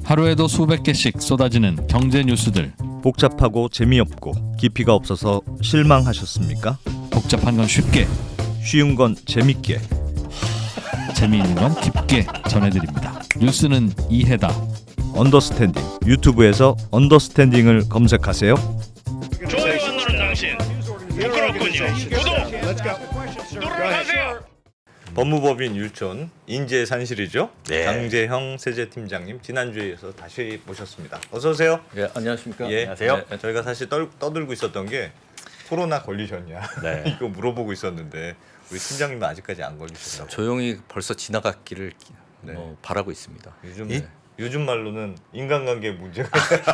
하루에도 수백 개씩 쏟아지는 경제 뉴스들. 복잡하고 재미없고 깊이가 없어서 실망하셨습니까? 복잡한 건 쉽게, 쉬운 건 재밌게. 재미있는 건 깊게 전해드립니다. 뉴스는 이해다. 언더스탠딩. 유튜브에서 언더스탠딩을 검색하세요. 좋아요가 누른 당신 부끄럽군요. 구독 누르세요. 법무법인 율촌 인재산실이죠. 네. 강재형 세제팀장님 지난주에 이어서 다시 모셨습니다. 어서 오세요. 예, 안녕하십니까? 예, 안녕하세요. 네, 저희가 사실 떠들고 있었던 게 코로나 걸리셨냐 네. 이거 물어보고 있었는데 우리 팀장님은 아직까지 안 걸리셨다고. 조용히 벌써 지나갔기를 네. 바라고 있습니다. 요즘 말로는 인간관계 문제가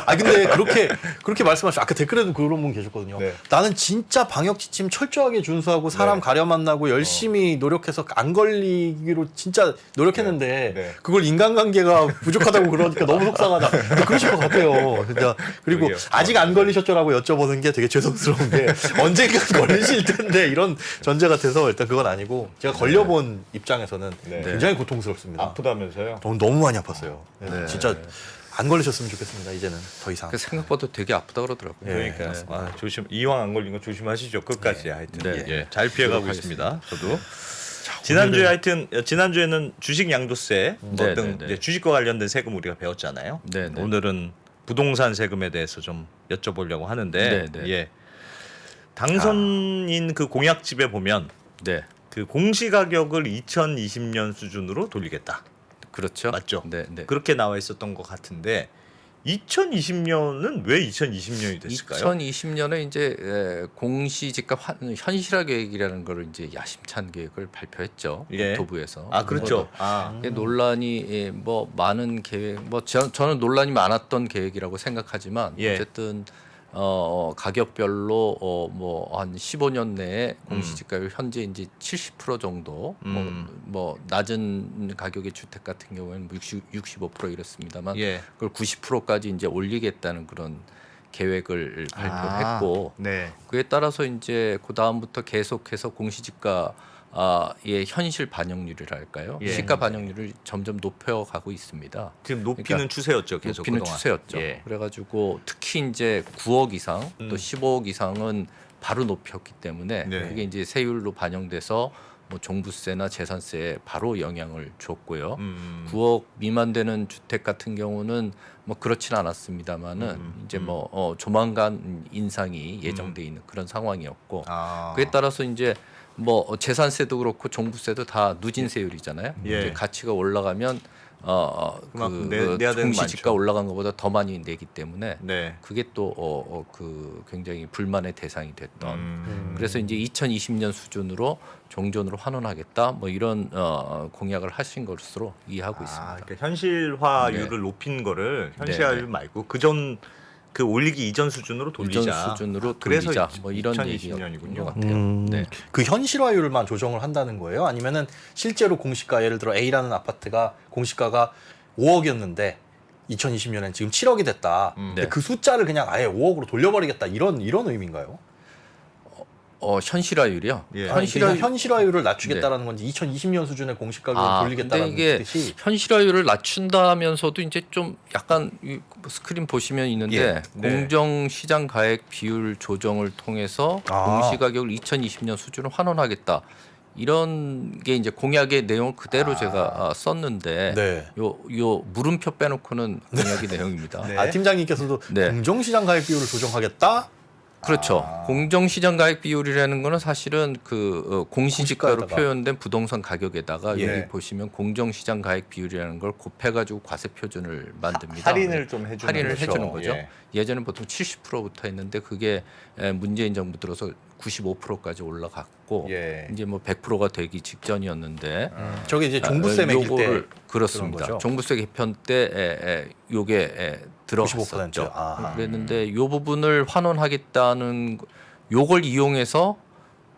아 근데 그렇게 말씀하시죠. 아까 댓글에도 그런 분 계셨거든요. 네. 나는 진짜 방역 지침 철저하게 준수하고 사람 네. 가려 만나고 열심히 노력해서 안 걸리기로 진짜 노력했는데 네. 네. 그걸 인간관계가 부족하다고 그러니까 너무 속상하다. 근데 그러실 것 같아요. 진짜. 그리고 그러게요. 아직 안 걸리셨죠라고 여쭤보는 게 되게 죄송스러운 게 언젠가 걸리실 텐데 이런 전제 같아서 일단 그건 아니고 제가 걸려본 입장에서는 네. 굉장히 고통스럽습니다. 아프다면서요? 너무 많이 아팠어요. 네. 진짜 안 걸리셨으면 좋겠습니다. 이제는 더 이상. 그 생각보다 되게 아프다 그러더라고요. 예. 그러니까 아, 이왕 안 걸린 거 조심하시죠. 끝까지 하여튼 네. 예. 잘 피해가고 노력하겠습니다. 있습니다. 저도 지난주에 하여튼 지난주에는 주식 양도세 네, 등 네, 네. 이제 주식과 관련된 세금 우리가 배웠잖아요. 네, 네. 오늘은 부동산 세금에 대해서 좀 여쭤보려고 하는데 네, 네. 예. 당선인 그 공약집에 보면 네, 그 공시가격을 2020년 수준으로 돌리겠다. 그렇죠. 맞죠? 네, 네. 그렇게 나와 있었던 것 같은데 2020년은 왜 2020년이 됐을까요? 2020년에 이제 공시지가 현실화 계획이라는 걸 이제 야심찬 계획을 발표했죠. 예. 국토부에서. 아 그렇죠. 이게 논란이 뭐 많은 계획, 저는 논란이 많았던 계획이라고 생각하지만 예. 어쨌든 가격별로 뭐 한 15년 내에 공시지가율 현재 이제 70% 정도 뭐 낮은 가격의 주택 같은 경우에는 65% 이렇습니다만 예. 그걸 90%까지 이제 올리겠다는 그런 계획을 발표했고 네. 그에 따라서 이제 그 다음부터 계속해서 공시지가 의 현실 반영률이랄까요? 예. 시가 반영률을 점점 높여가고 있습니다. 지금 높이는 그러니까 추세였죠. 계속 높이는 그동안. 추세였죠. 예. 그래가지고 특히 이제 9억 이상 또 15억 이상은 바로 높였기 때문에 네. 그게 이제 세율로 반영돼서 뭐 종부세나 재산세에 바로 영향을 줬고요. 9억 미만 되는 주택 같은 경우는 뭐 그렇진 않았습니다만은 이제 뭐 조만간 인상이 예정돼 있는 그런 상황이었고 아. 그에 따라서 이제 뭐 재산세도 그렇고 종부세도 다 누진세율이잖아요. 예. 이제 가치가 올라가면 그만큼 그 내야 되는 게 공시지가 많죠. 올라간 것보다 더 많이 내기 때문에 네. 그게 또 그 굉장히 불만의 대상이 됐던. 음. 그래서 이제 2020년 수준으로 종전으로 환원하겠다 뭐 이런 공약을 하신 것으로 이해하고 있습니다. 그러니까 현실화율을 네. 높인 거를 네, 현실화율 네. 말고 그 올리기 이전 수준으로 돌리자. 이전 수준으로 그래서 돌리자 뭐 이런 얘기인 2020년이군요. 것 같아요. 네. 그 현실화율만 조정을 한다는 거예요? 아니면은 실제로 공시가 예를 들어 A라는 아파트가 공시가가 5억이었는데 2020년엔 지금 7억이 됐다. 근데 네. 그 숫자를 그냥 아예 5억으로 돌려버리겠다 이런 의미인가요? 현실화율이요. 예. 현실화율을 낮추겠다라는 건지 2020년 수준의 공시가격을 돌리겠다라는 근데 이게 뜻이 현실화율을 낮춘다면서도 이제 좀 약간 이 스크린 보시면 있는데 예. 네. 공정시장 가액 비율 조정을 통해서 공시가격을 2020년 수준으로 환원하겠다. 이런 게 이제 공약의 내용을 그대로 제가 썼는데 네. 요 물음표 빼놓고는 공약의 내용입니다. 네. 팀장님께서도 네. 공정시장 가액 비율을 조정하겠다? 그렇죠. 공정시장 가액 비율이라는 거는 사실은 그 공시지가로 공시가에다가. 표현된 부동산 가격에다가 예. 여기 보시면 공정시장 가액 비율이라는 걸 곱해가지고 과세 표준을 만듭니다. 할인을 좀 해주는 할인을 거죠. 해주는 거죠. 예. 예전에 보통 70%부터 했는데 그게 문재인 정부 들어서 95%까지 올라갔고 예. 이제 뭐 100%가 되기 직전이었는데 저게 이제 종부세 매길 때 요거를 그렇습니다. 그런 거죠? 종부세 개편 때 요게 95%. 들어갔었죠. 아하. 그랬는데 요 부분을 환원하겠다는 요걸 이용해서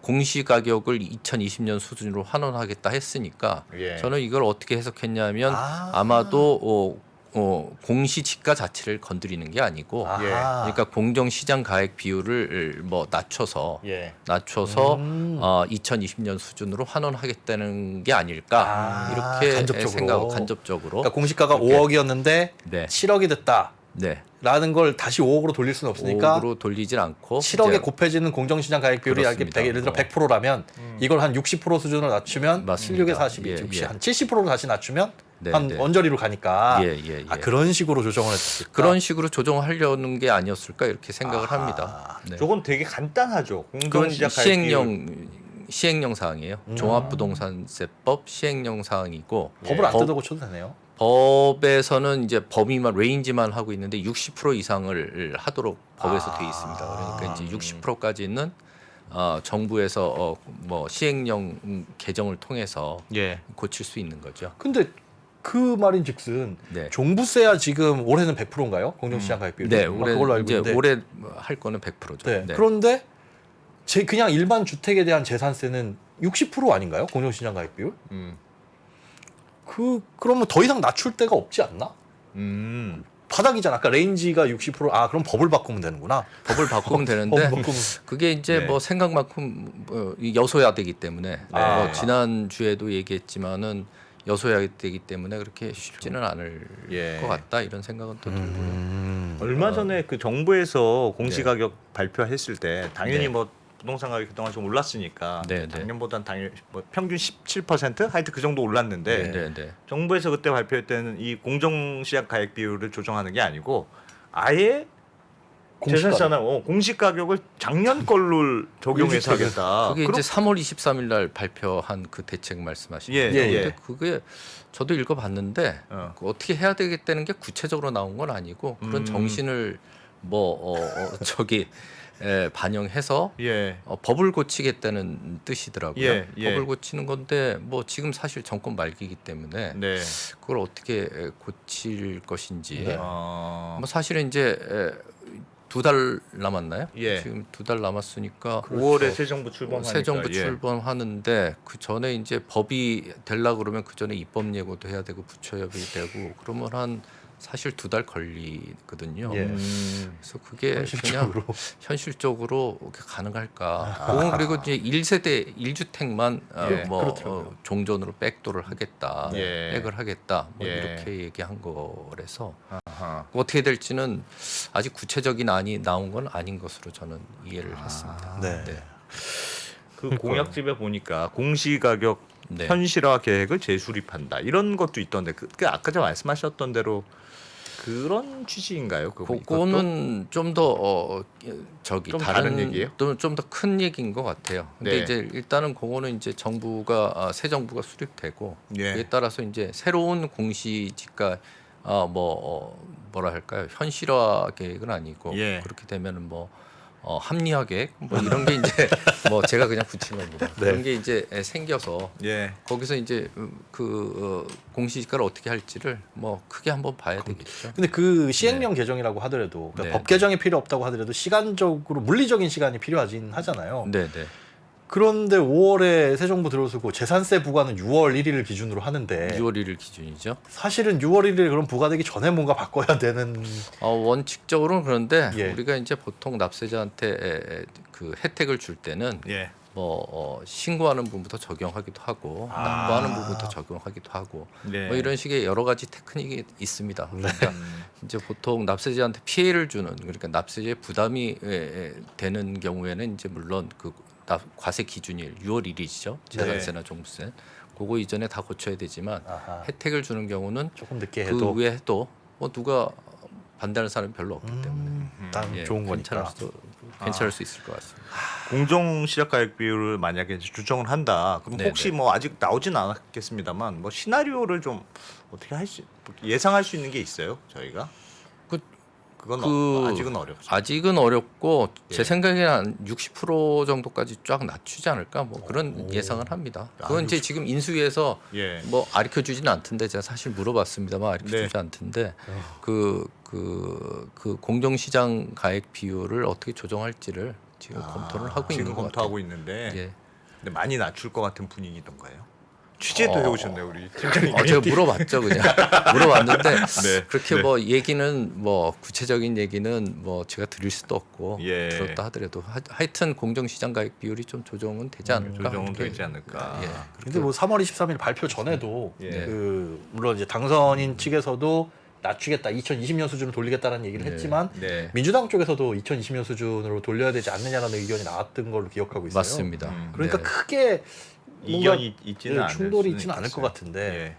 공시 가격을 2020년 수준으로 환원하겠다 했으니까 예. 저는 이걸 어떻게 해석했냐면 아. 아마도 공시지가 자체를 건드리는 게 아니고 아하. 그러니까 공정시장 가액 비율을 뭐 낮춰서 예. 2020년 수준으로 환원하겠다는 게 아닐까 이렇게 간접적으로. 생각하고 간접적으로 그러니까 공시가가 그렇게. 5억이었는데 네. 7억이 됐다. 네. 라는 걸 다시 5억으로 돌릴 수는 없으니까 5억으로 돌리질 않고 7억에 이제 곱해지는 공정시장 가액 비율이 그렇습니다. 예를 들어 100%라면 이걸 한 60% 수준으로 낮추면 맞습니다. 16에 42, 예, 60, 예. 한 70%로 다시 낮추면 네, 한 네. 언저리로 가니까 예, 예, 예. 그런 식으로 조정을 했을까? 그런 식으로 조정하려는 게 아니었을까 이렇게 생각을 합니다. 네. 저건 되게 간단하죠. 그건 공정시장 가액 비율. 시행령 사항이에요. 종합부동산세법 시행령 사항이고 법을 안 뜯어 고쳐도 되네요. 법에서는 이제 범위만 레인지만 하고 있는데 60% 이상을 하도록 법에서 돼 있습니다. 그러니까 이제 60%까지는 정부에서 뭐 시행령 개정을 통해서 예. 고칠 수 있는 거죠. 근데 그 말인즉슨 네. 종부세야 지금 올해는 100%인가요? 공정시장 가액 비율? 네, 올해 그걸로 알고 이제 있는데. 올해 할 거는 100%죠. 네. 그런데 그냥 일반 주택에 대한 재산세는 60% 아닌가요? 공정시장 가액 비율? 그러면 더 이상 낮출 데가 없지 않나? 바닥이잖아. 아까 레인지가 60%. 그럼 법을 바꾸면 되는구나. 법을 바꾸면 되는데 법 바꾸면. 그게 이제 네. 뭐 생각만큼 여소야되기 때문에 뭐 지난 주에도 얘기했지만은 여소야되기 때문에 그렇게 쉽지는 않을 예. 것 같다 이런 생각은 또 들고요. 얼마 전에 그 정부에서 공시가격 발표했을 때 당연히 네. 뭐 부동산 가격이 그동안 좀 올랐으니까 네, 네. 작년보다는 당연히 뭐 평균 17% 하여튼 그 정도 올랐는데 네, 네. 정부에서 그때 발표할 때는 이 공정시장 가액 비율을 조정하는 게 아니고 아예 재산세나 공시 가격을 작년 걸로 적용해서 하겠다. 그게 그럼- 이제 3월 23일 날 발표한 그 대책 말씀하시는 예, 거죠. 예. 근데 그게 저도 읽어봤는데 그 어떻게 해야 되겠다는 게 구체적으로 나온 건 아니고 그런 정신을 뭐 반영해서 예. 법을 고치겠다는 뜻이더라고요. 예, 예. 법을 고치는 건데 뭐 지금 사실 정권 말기이기 때문에 네. 그걸 어떻게 고칠 것인지 어. 뭐 사실은 이제 2달 남았나요? 예. 지금 2달 남았으니까 5월에 새 정부 출범하니까 새 정부 예. 출범하는데 그 전에 이제 법이 되려 그러면 그 전에 입법 예고도 해야 되고 부처협이 되고 그러면 한 사실 2달 걸리거든요. 예. 그래서 그게 현실적으로. 그냥 현실적으로 가능할까? 그건 그리고 이제 1세대 1주택만 예, 그렇더라고요. 종전으로 백도를 하겠다, 예. 백을 하겠다, 뭐 예. 이렇게 얘기한 거라서 아하. 어떻게 될지는 아직 구체적인 안이 나온 건 아닌 것으로 저는 이해를 했습니다. 네. 그 공약집에 보니까 공시가격 네. 현실화 계획을 재수립한다 이런 것도 있던데 그 아까 전 말씀하셨던 대로 그런 취지인가요? 그거는 좀 더 좀 다른 얘기예요? 좀 더 큰 얘기인 것 같아요. 근데 네. 이제 일단은 그거는 이제 정부가 새 정부가 수립되고 예. 그에 따라서 이제 새로운 공시지가 뭐라 할까요? 현실화 계획은 아니고 예. 그렇게 되면은 뭐 합리화 계획 뭐 이런 게 이제 뭐 제가 그냥 붙인 겁니다. 그런 게 이제 생겨서 예. 거기서 이제 공시지가를 어떻게 할지를 뭐 크게 한번 봐야 되겠죠. 근데 그 시행령 개정이라고 하더라도 그러니까 네. 법 개정이 필요 없다고 하더라도 시간적으로 물리적인 시간이 필요하긴 하잖아요. 네, 네. 그런데 5월에 새 정부 들어서고 재산세 부과는 6월 1일을 기준으로 하는데 6월 1일 기준이죠. 사실은 6월 1일에 그럼 부과되기 전에 뭔가 바꿔야 되는 원칙적으로는 그런데 예. 우리가 이제 보통 납세자한테 그 혜택을 줄 때는 예. 뭐 신고하는 부분부터 적용하기도 하고 납부하는 부분부터 적용하기도 하고 네. 뭐 이런 식의 여러 가지 테크닉이 있습니다. 그러니까 이제 보통 납세자한테 피해를 주는 그러니까 납세자의 부담이 되는 경우에는 이제 물론 그 과세 기준일 6월 1일이죠. 재산세나 종부세. 그거 이전에 다 고쳐야 되지만 아하. 혜택을 주는 경우는 조금 늦게 그 해도 위에 해도 뭐 누가 반대하는 사람이 별로 없기 때문에 난 예, 좋은 거니까. 괜찮을 수 있을 것 같습니다. 공정시작가액 비율을 만약에 이제 조정을 한다. 그럼 네네. 혹시 뭐 아직 나오진 않았겠습니다만 뭐 시나리오를 좀 어떻게 예상할 수 있는 게 있어요? 저희가 그건 아직은 어렵죠. 아직은 어렵고 예. 제 생각에는 한 60% 정도까지 쫙 낮추지 않을까 뭐 그런 예상을 합니다. 그건 이제 지금 인수위에서 예. 뭐 가르쳐 주지는 않던데 제가 사실 물어봤습니다만 가르쳐 네. 주지 않던데 그 공정시장 가액 비율을 어떻게 조정할지를 지금 검토를 하고 있는 지금 것 검토하고 같아요. 있는데 예. 근데 많이 낮출 것 같은 분위기던가요? 취재도 해오셨네요 우리 팀장님. 제가 물어봤죠 그냥 물어봤는데 네. 그렇게 네. 뭐 얘기는 뭐 구체적인 얘기는 뭐 제가 드릴 수도 없고 예. 들었다 하더라도 하여튼 공정시장 가액 비율이 좀 조정은 되지 않을까. 조정은 그렇게, 되지 않을까. 예. 근데 뭐 3월 23일 발표 전에도 예. 그 물론 이제 당선인 측에서도 낮추겠다, 2020년 수준으로 돌리겠다는 얘기를 네. 했지만 네. 민주당 쪽에서도 2020년 수준으로 돌려야 되지 않느냐라는 의견이 나왔던 걸로 기억하고 있어요. 맞습니다. 그러니까 네. 크게 뭔가 이견이 있지는 않을 충돌이 수는 있지는 않을 것 있겠어요. 같은데.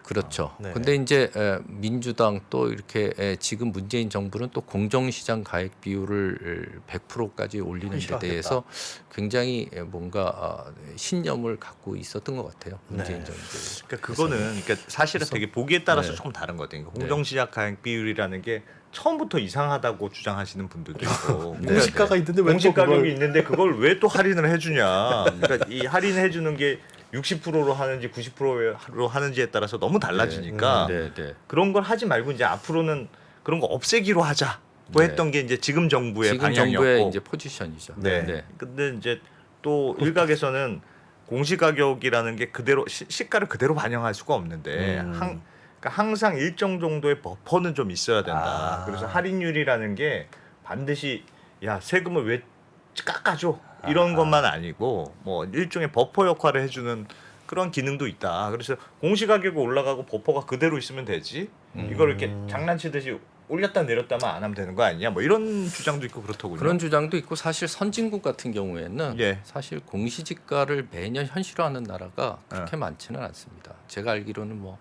그렇죠. 네. 근데 이제 민주당 또 이렇게 지금 문재인 정부는 또 공정시장 가액 비율을 100%까지 올리는 데 현실화하겠다. 대해서 굉장히 뭔가 신념을 갖고 있었던 것 같아요. 문재인 네. 정부. 그러니까 그거는 그러니까 사실은 되게 보기에 따라서 네. 조금 다른 것 같아요. 그러니까 네. 공정시장 가액 비율이라는 게 처음부터 이상하다고 주장하시는 분들도 있고 네. 공시가가 있는데 왜 공시 또 그걸 가격이 있는데 그걸 왜 또 할인을 해주냐. 그러니까 이 할인해 주는 게 60%로 하는지 90%로 하는지에 따라서 너무 달라지니까 네, 네. 그런 걸 하지 말고 이제 앞으로는 그런 거 없애기로 하자고 네. 했던 게 이제 지금 정부의 지금 방향이었고. 정부의 이제 포지션이죠. 네. 근데 이제 또 일각에서는 공시 가격이라는 게 그대로 시가를 그대로 반영할 수가 없는데 그러니까 항상 일정 정도의 버퍼는 좀 있어야 된다. 그래서 할인율이라는 게 반드시 야 세금을 왜 깎아줘 이런 것만 아니고 뭐 일종의 버퍼 역할을 해주는 그런 기능도 있다. 그래서 공시 가격이 올라가고 버퍼가 그대로 있으면 되지. 이걸 이렇게 장난치듯이 올렸다 내렸다만 안 하면 되는 거 아니냐. 뭐 이런 주장도 있고 그렇더군요. 그런 주장도 있고 사실 선진국 같은 경우에는 예. 사실 공시지가를 매년 현실화하는 나라가 그렇게 많지는 않습니다. 제가 알기로는 뭐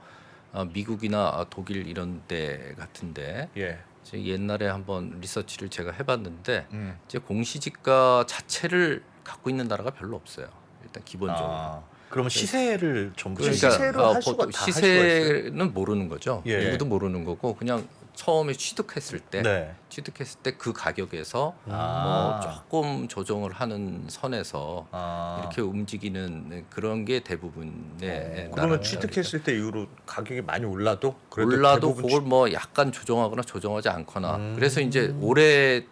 미국이나 독일 이런 데 같은데 예. 이제 옛날에 한번 리서치를 제가 해봤는데 이제 공시지가 자체를 갖고 있는 나라가 별로 없어요. 일단 기본적으로. 그러면 시세를 전부 그러니까 시세로 할 수가 보통 다할 수가 시세는 모르는 거죠. 예. 누구도 모르는 거고 그냥 처음에 취득했을 때 네. 취득했을 때 그 가격에서 아. 뭐 조금 조정을 하는 선에서 이렇게 움직이는 그런 게 대부분의 그러면 나라입니다. 취득했을 때 이후로 가격이 많이 올라도 그래도 올라도 대부분 그걸 뭐 약간 조정하거나 조정하지 않거나 그래서 이제 오래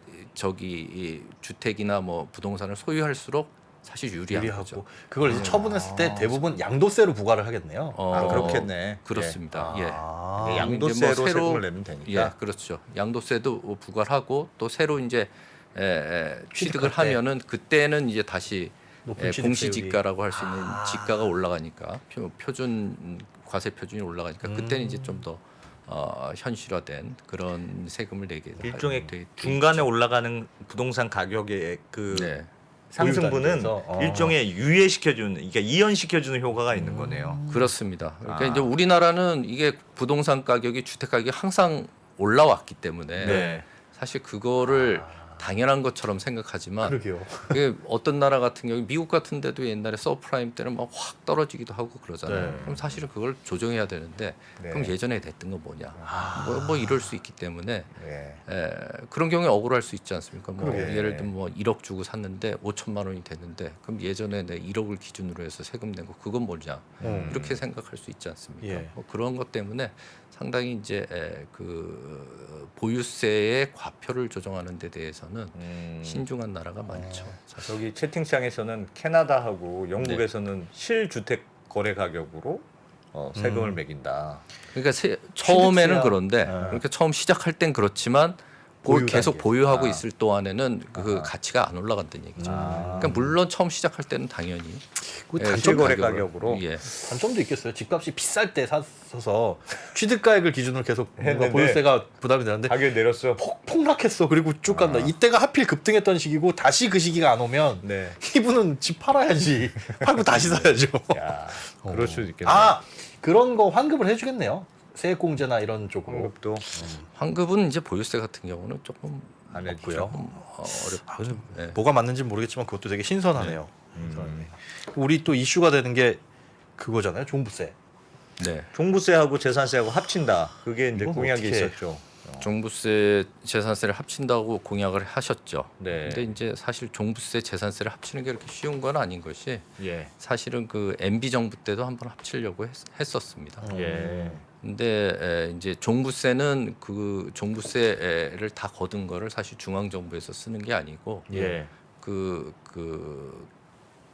이 주택이나 뭐 부동산을 소유할수록 사실 유리한 거죠. 유리하고 그걸 이제 처분했을 때 대부분 양도세로 부과를 하겠네요. 그렇겠네. 그렇습니다. 예. 예. 양도세로 이제 뭐 세금을 내면 되니까. 예, 그렇죠. 양도세도 부과를 하고 또 새로 이제 취득을 취득할 때. 하면은 그때는 이제 다시 높은 취득세율이. 공시지가라고 할 수 있는 지가가 올라가니까 표준 과세 표준이 올라가니까 그때는 이제 좀 더 현실화된 그런 세금을 내게 일종의 돼 중간에 있죠. 올라가는 부동산 가격의 그 네. 상승분은 보유단위에서? 일종의 유예시켜주는, 그러니까 이연시켜주는 효과가 있는 거네요. 그렇습니다. 그러니까 이제 우리나라는 이게 부동산 가격이 주택 가격이 항상 올라왔기 때문에 네. 사실 그거를 당연한 것처럼 생각하지만 그러게요. 그게 어떤 나라 같은 경우 미국 같은 데도 옛날에 서프라임 때는 막 확 떨어지기도 하고 그러잖아요. 네. 그럼 사실은 그걸 조정해야 되는데 그럼 예전에 됐던 건 뭐냐? 뭐 이럴 수 있기 때문에 네. 그런 경우에 억울할 수 있지 않습니까? 뭐 그러게. 예를 들면 뭐 1억 주고 샀는데 5천만 원이 됐는데 그럼 예전에 내 1억을 기준으로 해서 세금 낸거 그건 뭐냐? 이렇게 생각할 수 있지 않습니까? 예. 뭐 그런 것 때문에 상당히 이제 그 보유세의 과표를 조정하는 데 대해서는 신중한 나라가 많죠. 사실. 저기 채팅창에서는 캐나다하고 영국에서는 실주택 거래 가격으로 세금을 매긴다. 그러니까 처음에는 취득세야. 그런데 그러니까 처음 시작할 땐 그렇지만 그걸 보유 계속 단계. 보유하고 있을 동안에는 그 가치가 안 올라간다는 얘기죠. 그러니까 물론 처음 시작할 때는 당연히 그 예, 단점 실거래 가격을- 가격으로. 예. 단점도 있겠어요. 집값이 비쌀 때 사서 취득가액을 기준으로 계속 뭔가 했는데 보유세가 부담이 되는데 가격 내렸어. 폭락했어. 그리고 쭉 간다. 이때가 하필 급등했던 시기고 다시 그 시기가 안 오면 네. 이분은 집 팔아야지. 팔고 다시 사야죠. 야, 그럴 수도 있겠네. 아 그런 거 환급을 해주겠네요. 세액공제나 이런 쪽으로. 공급도 환급은 이제 보유세 같은 경우는 조금 안 없고요. 해주죠. 어렵죠. 예. 뭐가 맞는지 모르겠지만 그것도 되게 신선하네요. 신선하네. 우리 또 이슈가 되는 게 그거잖아요. 종부세. 네. 종부세하고 재산세하고 합친다. 그게 이제 이건 공약이 어떻게 있었죠. 종부세, 재산세를 합친다고 공약을 하셨죠. 네. 근데 이제 사실 종부세, 재산세를 합치는 게 그렇게 쉬운 건 아닌 것이 예. 사실은 그 MB 정부 때도 한번 합치려고 했었습니다. 예. 근데 이제 종부세는 그 종부세를 다 거둔 거를 사실 중앙 정부에서 쓰는 게 아니고 예. 그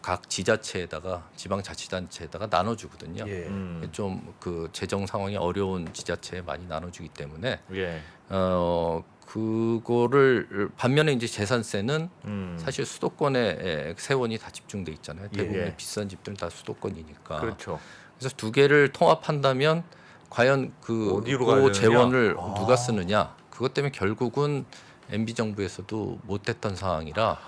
각 지자체에다가 지방자치단체에다가 나눠주거든요. 예. 좀 그 재정 상황이 어려운 지자체에 많이 나눠주기 때문에 예. 그거를 반면에 이제 재산세는 음. 사실 수도권에 세원이 다 집중돼 있잖아요. 대부분의 예. 비싼 집들은 다 수도권이니까. 그렇죠. 그래서 두 개를 통합한다면 과연 그 어디로 가야 되느냐? 재원을 누가 쓰느냐? 그것 때문에 결국은 MB 정부에서도 못했던 상황이라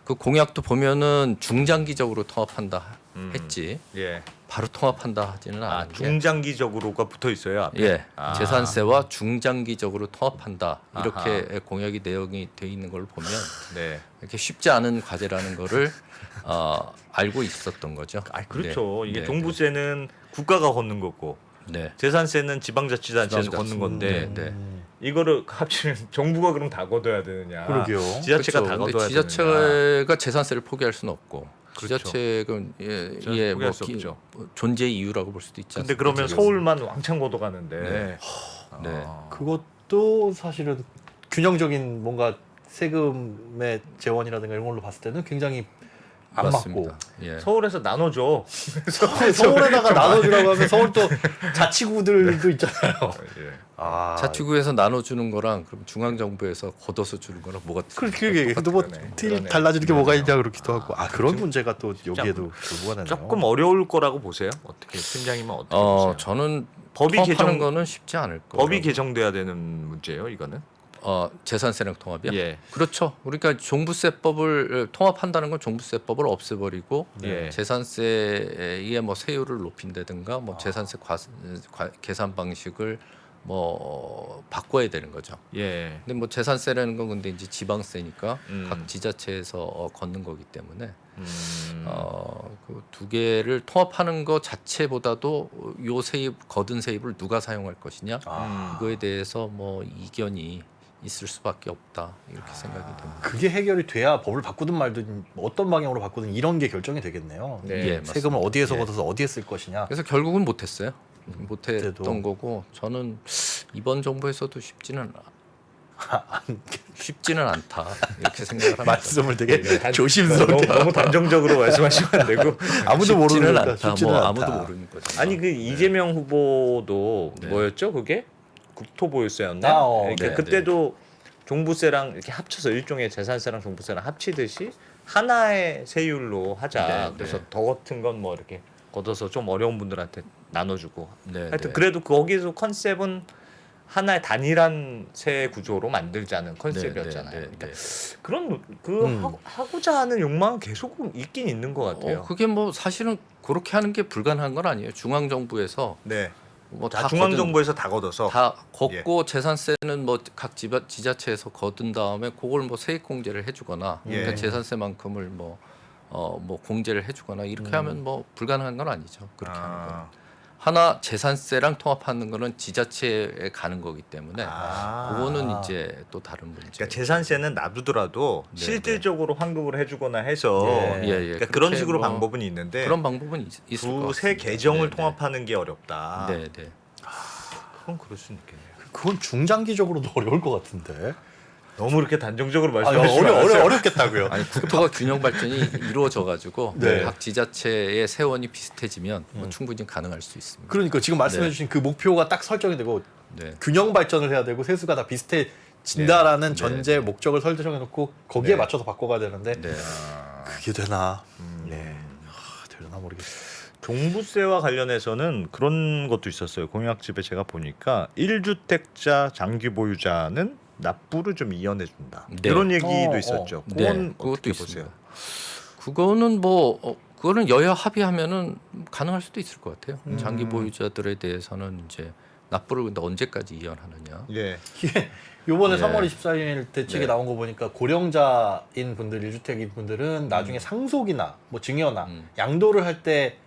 그 공약도 보면은 중장기적으로 통합한다 했지 예. 바로 통합한다 하지는 아, 않은 게 중장기적으로가 붙어 있어요. 앞에. 예, 아. 재산세와 중장기적으로 통합한다 이렇게 아하. 공약이 내용이 돼 있는 걸 보면 네. 이렇게 쉽지 않은 과제라는 거를 알고 있었던 거죠. 아, 그렇죠. 네. 이게 네, 종부세는 국가가 걷는 거고 네. 재산세는 지방자치단체에서 지방자치. 걷는 건데 네. 이거를 합치면 정부가 그럼 다 걷어야 되느냐? 그러게요. 지자체가 그렇죠. 다 근데 걷어야 되느냐? 지자체가 재산세를 포기할 수는 없고 그렇죠. 지자체는 포기할 뭐 수 없죠. 존재의 이유라고 볼 수도 있지 근데 않습니까? 그러면 서울만 왕창 걷어가는데. 네. 아. 네. 그것도 사실은 균형적인 뭔가 세금의 재원이라든가 이런 걸로 봤을 때는 굉장히 안 맞습니다. 맞고 예. 서울에서 나눠줘. 서울에다가 나눠주라고 하면 서울 또 자치구들도 있잖아요. 예. 아, 자치구에서 나눠주는 거랑 그럼 중앙 정부에서 걷어서 주는 거랑 뭐가 그게 뭐 그러네. 틀 달라지는 게 뭐가 있냐 그러네요. 그렇기도 하고 그런 문제가 또 여기에도 교부가 되네요. 조금 어려울 거라고 보세요. 어떻게 팀장님은 어떻게 보세요? 저는 법이 통합하는 개정- 거는 쉽지 않을 거예요. 법이 개정돼야 되는 문제예요, 이거는. 재산세랑 통합이요? 예. 그렇죠. 그러니까 종부세법을 통합한다는 건 종부세법을 없애버리고 예. 재산세의 뭐 세율을 높인다든가 뭐 재산세 계산 방식을 뭐 바꿔야 되는 거죠. 예. 근데 뭐 재산세라는 건 근데 이제 지방세니까 음. 각 지자체에서 걷는 거기 때문에 음. 그 두 개를 통합하는 것 자체보다도 요 세입 거둔 세입을 누가 사용할 것이냐 이거에 대해서 뭐 이견이 있을 수밖에 없다 이렇게 생각이 됩니다. 그게 해결이 돼야 법을 바꾸든 말든 뭐 어떤 방향으로 바꾸든 이런 게 결정이 되겠네요. 네. 예, 세금을 어디에서 예. 걷어서 어디에 쓸 것이냐. 그래서 결국은 못했어요. 못했던 그때도. 거고 저는 이번 정부에서도 쉽지는 않다 이렇게 생각을 합니다. 말씀을 되게 단- 조심스럽게 너무 단정적으로 말씀하시면 안 되고. 아무도 모르는 쉽지는 거니까 않다. 쉽지는 뭐 않다. 아무도 모르는 거죠. 아니 그 이재명 후보도 네. 뭐였죠? 그게 국토보유세였나? 그러니까 네, 그때도 종부세랑 이렇게 합쳐서 일종의 재산세랑 종부세랑 합치듯이 하나의 세율로 하자. 네, 그래서 네. 더 같은 건 뭐 이렇게 걷어서 좀 어려운 분들한테 나눠주고. 네, 하여튼 네. 그래도 거기서 컨셉은 하나의 단일한 세 구조로 만들자는 컨셉이었잖아요. 네, 네, 네, 그러니까 네. 그런 하고자 하는 욕망은 계속 있긴 있는 것 같아요. 그게 뭐 사실은 그렇게 하는 게 불가능한 건 아니에요. 중앙 정부에서 네. 뭐 다 다 중앙 거둔- 정부에서 다 걷어서. 다 걷고 재산세는 뭐 각 지자체에서 거둔 다음에 그걸 뭐 세액 공제를 해주거나 예. 그러니까 재산세만큼을 뭐 공제를 해주거나 이렇게 하면 뭐 불가능한 건 아니죠. 그렇게 하는 건. 하나 재산세랑 통합하는 거는 지자체에 가는 거기 때문에 그거는 이제 또 다른 문제. 그러니까 재산세는 놔두더라도 네, 실질적으로 환급을 해주거나 해서 예, 예. 그러니까 그런 그렇게 식으로 뭐 방법은 있는데 그런 방법은 있을 것 같습니다. 두세 계정을 네, 통합하는 게 어렵다. 네, 네. 그건 그럴 수 있겠네요. 그건 중장기적으로도 어려울 것 같은데. 너무 이렇게 단정적으로 아, 말씀하시면 안 돼요. 어렵겠다고요. 아니 국토가 균형 발전이 이루어져 가지고 네. 각 지자체의 세원이 비슷해지면 뭐 충분히 가능할 수 있습니다. 그러니까 지금 말씀해주신 그 목표가 딱 설정이 되고 네. 균형 발전을 해야 되고 세수가 다 비슷해진다라는 네. 전제 네. 목적을 설정해놓고 거기에 네. 맞춰서 바꿔가야 되는데 네. 그게 되나? 네, 되려나 모르겠어요. 종부세와 관련해서는 그런 것도 있었어요. 공약집에 제가 보니까 1주택자 장기 보유자는 납부를 좀 이연해 준다. 네. 이런 얘기도 있었죠. 네, 그건 그것도 어떻게 있습니다. 보세요? 그거는 그거는 여야 합의하면은 가능할 수도 있을 것 같아요. 장기 보유자들에 대해서는 이제 납부를 근데 언제까지 이연하느냐. 예. 이게 요번에 예. 3월 24일 대책에 네. 나온 거 보니까 고령자인 분들 1주택인 분들은 나중에 상속이나 뭐 증여나 양도를 할 때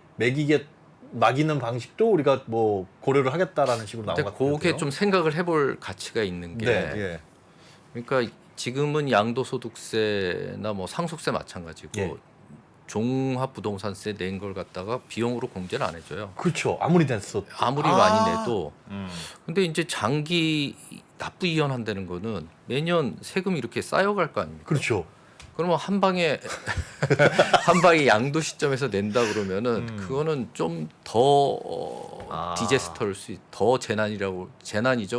막이는 방식도 우리가 뭐 고려를 하겠다라는 식으로 나온 근데 것 같아요. 그게 좀 생각을 해볼 가치가 있는 게 네. 예. 그러니까 지금은 양도소득세나 뭐 상속세 마찬가지고 예. 종합부동산세 낸 걸 갖다가 비용으로 공제를 안 해줘요. 그렇죠. 아무리 됐어. 아무리 많이 내도. 음. 근데 이제 장기 납부 이연한다는 거는 매년 세금이 이렇게 쌓여갈 거 아닙니까? 그렇죠. 그러면 한 방에 양도 시점에서 낸다 그러면은 그거는 좀 더 디제스터일 더 재난이죠.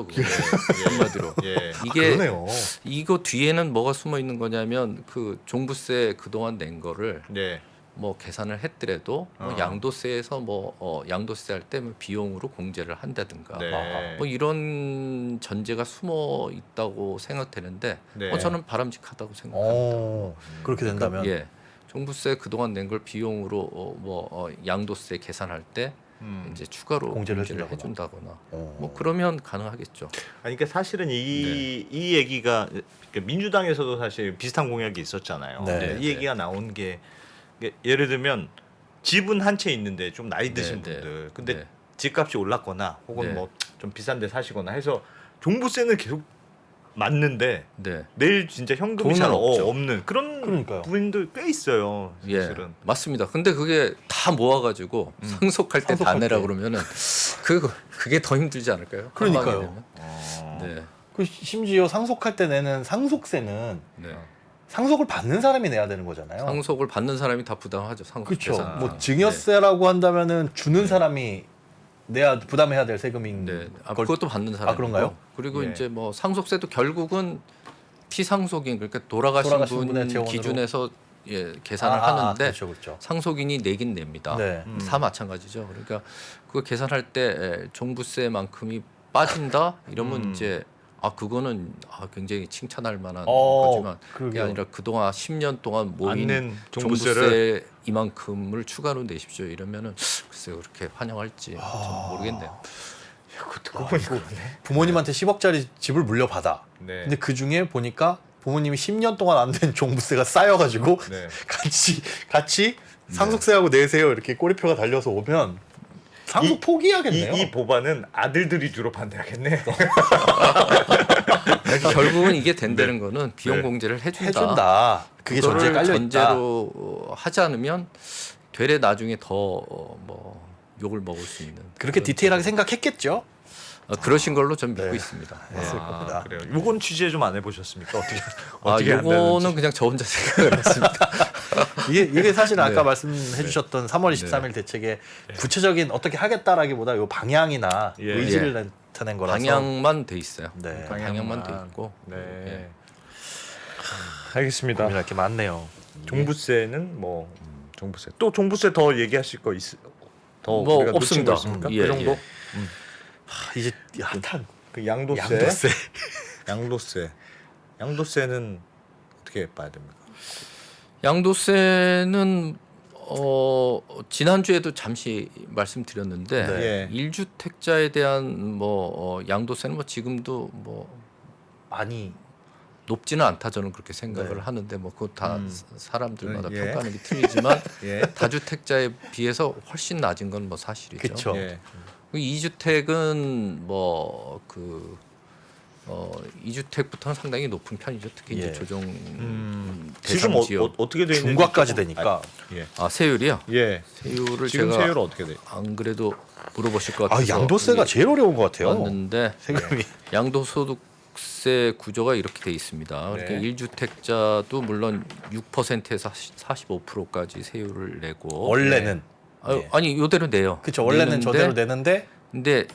그거. 한마디로. 예. 이게 그러네요. 이거 뒤에는 뭐가 숨어 있는 거냐면 그 종부세 그동안 낸 거를 네. 뭐 계산을 했더라도 뭐 양도세에서 양도세 할 때 뭐 비용으로 공제를 한다든가 네. 뭐 이런 전제가 숨어 있다고 생각되는데 네. 저는 바람직하다고 생각합니다. 그렇게 된다면 예, 종부세 그동안 낸 걸 비용으로 양도세 계산할 때 이제 추가로 공제를 공제를 해준다거나. 해준다거나 뭐 그러면 가능하겠죠. 아니 그러니까 사실은 이 얘기가 그러니까 민주당에서도 사실 비슷한 공약이 있었잖아요. 네. 근데 이 얘기가 나온 게 예를 들면 집은 한 채 있는데 좀 나이 드신 네, 네. 분들 근데 네. 집값이 올랐거나 혹은 네. 뭐 좀 비싼데 사시거나 해서 종부세는 계속 맞는데 네. 내일 진짜 현금이 돈은 잘 없죠. 없는 그런 그러니까요. 분들 꽤 있어요. 예, 사실은. 맞습니다. 근데 그게 다 모아가지고 상속할 때 다 상속할 내라 때. 그러면은 그게 더 힘들지 않을까요? 한 그러니까요. 방에 내면? 네, 그 심지어 상속할 때 내는 상속세는 네. 상속을 받는 사람이 내야 되는 거잖아요. 상속을 받는 사람이 다 부담하죠. 상속 그렇죠. 계산. 뭐 증여세라고 한다면은 주는 사람이 내야 부담해야 될 세금인 네, 걸- 그것도 받는 사람. 그런가요? 그리고 예. 이제 뭐 상속세도 결국은 피상속인 그러니까 돌아가신 돌아가신 분 분의 재원으로? 기준에서 계산을 하는데 그렇죠, 그렇죠. 상속인이 내긴 냅니다. 네. 다 마찬가지죠. 그러니까 그거 계산할 때 종부세만큼이 빠진다 이러면 이제 그거는 굉장히 칭찬할 만한 거지만 그게 그러게요. 아니라 그동안 10년 동안 모인 안낸 종부세 종부세를 이만큼을 추가로 내십시오 이러면은 글쎄요 그렇게 환영할지 좀 모르겠네요. 듣고 보니까 부모님한테 10억짜리 집을 물려받아. 네. 근데 그 중에 보니까 부모님이 10년 동안 안 된 종부세가 쌓여가지고 네. 같이 상속세하고 내세요 이렇게 꼬리표가 달려서 오면 상속 포기하겠네요. 이 법안은 아들들이 주로 반대하겠네. 결국은 이게 된다는 거는 비용 공제를 해준다. 그게 전제에 그거를 깔려 있다. 전제로 하지 않으면 되레 나중에 더 욕을 먹을 수 있는 그렇게 그런 디테일하게 생각했겠죠. 그러신 걸로 전 믿고 네. 있습니다. 했을 겁니다. 그래요. 요건 취재 좀 안 해보셨습니까? 어떻게 요거는 한다는지. 그냥 저 혼자 생각을 했습니다. 이게 사실 아까 네. 말씀해주셨던 3월 23일 대책의 구체적인 어떻게 하겠다라기보다 요 방향이나 예. 의지를 예. 나타낸 거라서 방향만 돼 있어요. 네. 방향만 돼 있고. 네. 예. 알겠습니다. 고민할 게 많네요. 종부세는 뭐 종부세 또 종부세 더 얘기하실 거 더 뭐 우리가 놓친 거 없습니다. 있습니까? 예, 그 정도? 예. 이제 핫한 그 양도세. 양도세는 어떻게 봐야 됩니까? 양도세는 지난주에도 잠시 말씀드렸는데 네. 예. 1주택자에 대한 양도세는 지금도 많이 높지는 않다 저는 그렇게 생각을 네. 하는데 그거 다 사람들마다 예. 평가하는 게 틀리지만 예. 다주택자에 비해서 훨씬 낮은 건 사실이죠. 그쵸. 예. 2주택은 2주택부터는 상당히 높은 편이죠. 특히 예. 이제 조정 지금 대상 지역 어떻게 돼 있는지 중과까지 조금- 되니까 예. 세율이요. 예. 세율을 지금 제가 세율 어떻게 돼? 안 그래도 물어보실 것 같아서 양도세가 제일 어려운 것 같아요. 왔는데 세금이 양도소득세 구조가 이렇게 돼 있습니다. 네. 그러니까 1주택자도 물론 6%에서 45%까지 세율을 내고 원래는 예. 아니 요대로 내요. 그렇죠. 원래는 내는데 저대로 내는데 근데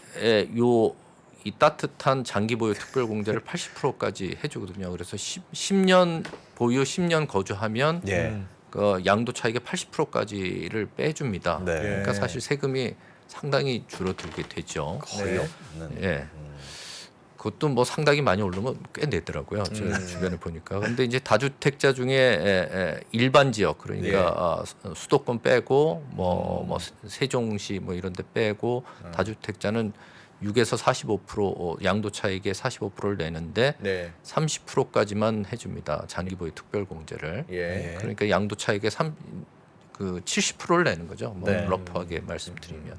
이 따뜻한 장기 보유 특별 공제를 80%까지 해주거든요. 그래서 10년 보유 10년 거주하면 예. 그 양도 차익의 80%까지를 빼줍니다. 네. 그러니까 사실 세금이 상당히 줄어들게 되죠. 거의 네. 없는. 예. 그것도 상당히 많이 오르면 꽤 내더라고요. 제 주변에 보니까. 근데 이제 다주택자 중에 일반 지역 그러니까 수도권 빼고 뭐 세종시 이런 데 빼고 다주택자는 6에서 45% 양도 차익의 45%를 내는데 네. 30%까지만 해줍니다. 장기 보유 특별 공제를. 예. 그러니까 양도 차익의 70%를 내는 거죠. 네. 러프하게 말씀드리면.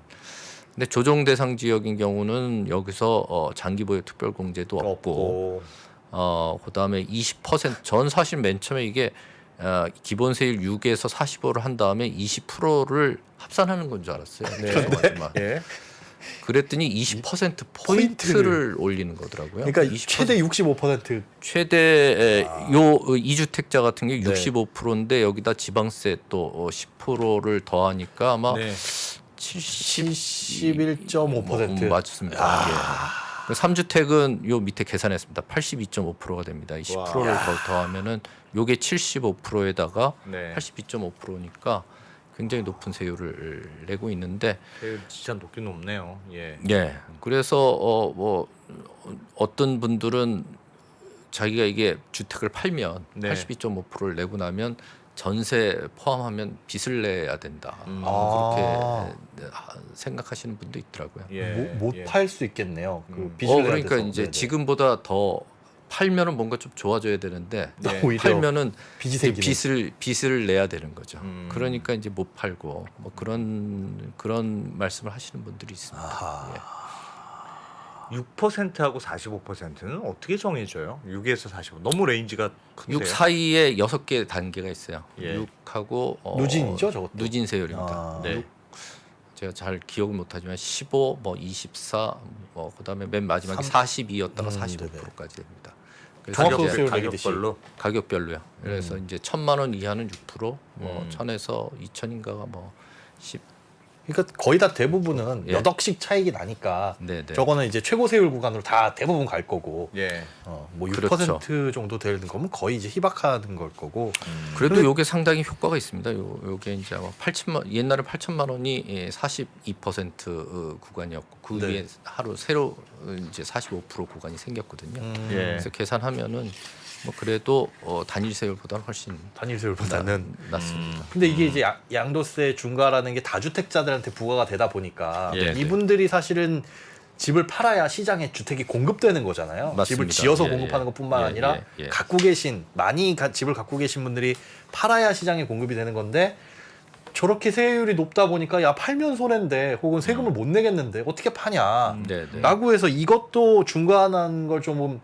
근데 조정 대상 지역인 경우는 여기서 장기 보유 특별 공제도 없고 그다음에 20% 전 사실 맨 처음에 이게 기본세율 6에서 45를 한 다음에 20%를 합산하는 건 줄 알았어요. 네. 죄송하지만. 예. 그랬더니 20% 포인트를 올리는 거더라고요. 그러니까 20% 최대 65% 최대 요 2주택자 같은 게 네. 65%인데 여기다 지방세 또 10%를 더하니까 아마 네. 71.5%. 맞습니다. 예. 3주택은 요 밑에 계산했습니다. 82.5%가 됩니다. 이 10%를 더하면은 요게 75%에다가 네. 82.5%니까 굉장히 높은 세율을 내고 있는데 진짜 높긴 높네요. 예. 예. 그래서 뭐 어떤 분들은 자기가 이게 주택을 팔면 네. 82.5%를 내고 나면 전세 포함하면 빚을 내야 된다. 아. 그렇게 생각하시는 분도 있더라고요. 예. 못 예. 팔 수 있겠네요. 그 빚을 내야 그러니까 돼서. 이제 네네. 지금보다 더 팔면은 뭔가 좀 좋아져야 되는데 네. 오히려 팔면은 빚이 이제 생기는. 빚을 내야 되는 거죠. 음. 그러니까 이제 못 팔고 뭐 그런 말씀을 하시는 분들이 있습니다. 아하. 예. 6%하고 45%는 어떻게 정해져요? 6에서 45. 너무 레인지가 큰데요. 6 사이에 6개 단계가 있어요. 예. 6하고 누진이죠, 저것도? 누진 세율입니다. 아. 네. 제가 잘 기억을 못하지만 15, 뭐 24, 뭐 그다음에 맨 마지막에 3. 42였다가 네네. 45%까지 됩니다. 그래서 종합소득 이제 세율 내기듯이. 가격별로. 가격별로요. 그래서 이제 1,000만 원 이하는 6%, 뭐 음. 1,000에서 2,000인가가 뭐 10. 그러니까 거의 다 대부분은 예. 몇 억씩 차익이 나니까 네네. 저거는 이제 최고 세율 구간으로 다 대부분 갈 거고 예. 뭐 6% 그렇죠. 정도 되는 거면 거의 이제 희박하는 걸 거고 그래도 요게 상당히 효과가 있습니다. 요게 이제 아마 8천만 옛날에 8천만 원이 42% 구간이었고 그 네. 위에 하루 새로 이제 45% 구간이 생겼거든요. 예. 그래서 계산하면은 뭐 그래도 단일 세율보다는 훨씬 단일 세율보다는 낫습니다. 근데 이게 이제 양도세 중과라는 게 다주택자들한테 부과가 되다 보니까 예, 이분들이 사실은 집을 팔아야 시장에 주택이 공급되는 거잖아요. 맞습니다. 집을 지어서 예, 공급하는 예. 것뿐만 예, 아니라 예, 예. 갖고 계신 집을 갖고 계신 분들이 팔아야 시장에 공급이 되는 건데 저렇게 세율이 높다 보니까 야 팔면 손해인데 혹은 세금을 못 내겠는데 어떻게 파냐 네, 네. 라고 해서 이것도 중과하는 걸 좀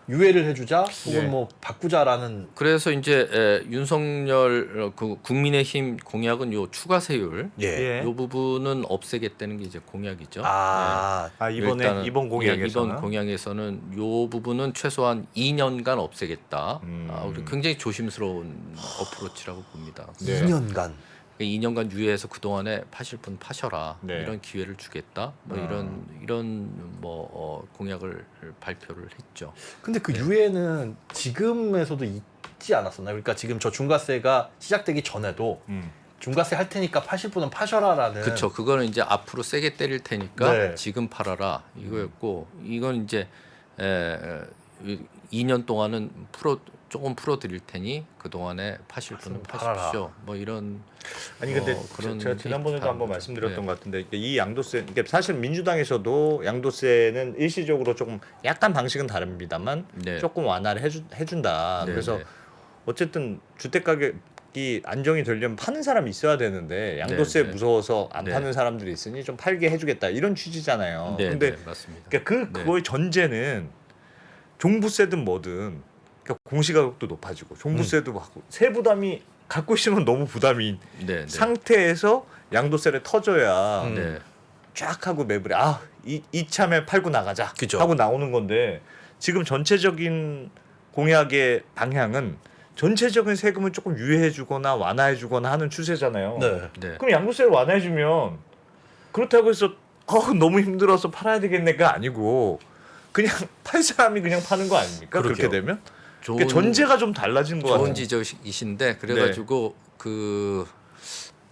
유예를 해주자 혹은 예. 뭐 바꾸자라는 그래서 이제 윤석열 그 국민의힘 공약은 요 추가 세율 예. 요 부분은 없애겠다는 게 이제 공약이죠. 아 아 이번에 일단은, 이번 공약에서는 이번 공약에서는 요 부분은 최소한 2년간 없애겠다. 우리 굉장히 조심스러운 어프로치라고 봅니다. 네. 2년간 2년간 유예해서 그 동안에 파실 분 파셔라. 네. 이런 기회를 주겠다. 뭐 이런 뭐 공약을 발표를 했죠. 근데 그 유예는 지금에서도 있지 않았었나요? 그러니까 지금 저 중과세가 시작되기 전에도 중과세 할 테니까 파실 분은 파셔라라는 그렇죠. 그거는 이제 앞으로 세게 때릴 테니까 네. 지금 팔아라 이거였고 이건 이제 2년 동안은 조금 풀어 드릴 테니 그 동안에 파실 분은 팔아라. 파십시오. 뭐 이런 아니 근데 그런 제가 게 지난번에도 있다. 한번 말씀드렸던 네. 것 같은데 이 양도세 이게 사실 민주당에서도 양도세는 일시적으로 조금 약간 방식은 다릅니다만 네. 조금 완화를 해준다. 네, 그래서 네. 어쨌든 주택 가격이 안정이 되려면 파는 사람이 있어야 되는데 양도세 네, 네. 무서워서 안 네. 파는 사람들이 있으니 좀 팔게 해주겠다 이런 취지잖아요. 네, 근데 네, 맞습니다. 그러니까 네. 그거의 전제는 종부세든 뭐든 그러니까 공시가격도 높아지고 종부세도 받고 세부담이 갖고 있으면 너무 부담인 네, 네. 상태에서 양도세를 터져야 네. 쫙 하고 매불이 이참에 팔고 나가자 그죠. 하고 나오는 건데 지금 전체적인 공약의 방향은 전체적인 세금을 조금 유예해주거나 완화해주거나 하는 추세잖아요. 네. 네. 그럼 양도세를 완화해주면 그렇다고 해서 너무 힘들어서 팔아야 되겠네가 아니고 그냥 팔 사람이 그냥 파는 거 아닙니까? 그렇게 그러게요. 되면 좋은 그러니까 전제가 좀 달라진 것 좋은 같아요. 지적이신데 그래가지고 그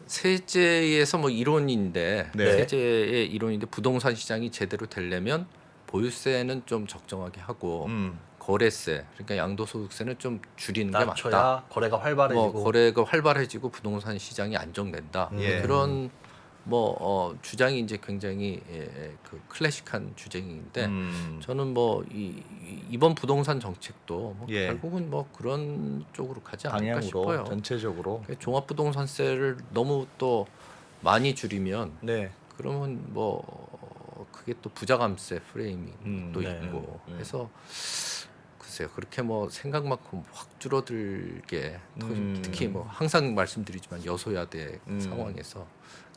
세제에서 뭐 이론인데 네. 세제의 이론인데 부동산 시장이 제대로 되려면 보유세는 좀 적정하게 하고 거래세 그러니까 양도소득세는 좀 줄이는 게 맞다. 낮춰야 거래가 활발해지고 뭐 거래가 활발해지고 부동산 시장이 안정된다. 예. 그런 뭐 주장이 이제 굉장히 그 클래식한 주장인데 저는 뭐 이번 부동산 정책도 뭐 예. 결국은 뭐 그런 쪽으로 가지 않을까 방향으로 싶어요. 전체적으로. 종합부동산세를 너무 또 많이 줄이면 네. 그러면 뭐 그게 또 부자감세 프레이밍도 네. 있고 해서 글쎄요 그렇게 뭐 생각만큼 확 줄어들게 특히 뭐 항상 말씀드리지만 여소야대 상황에서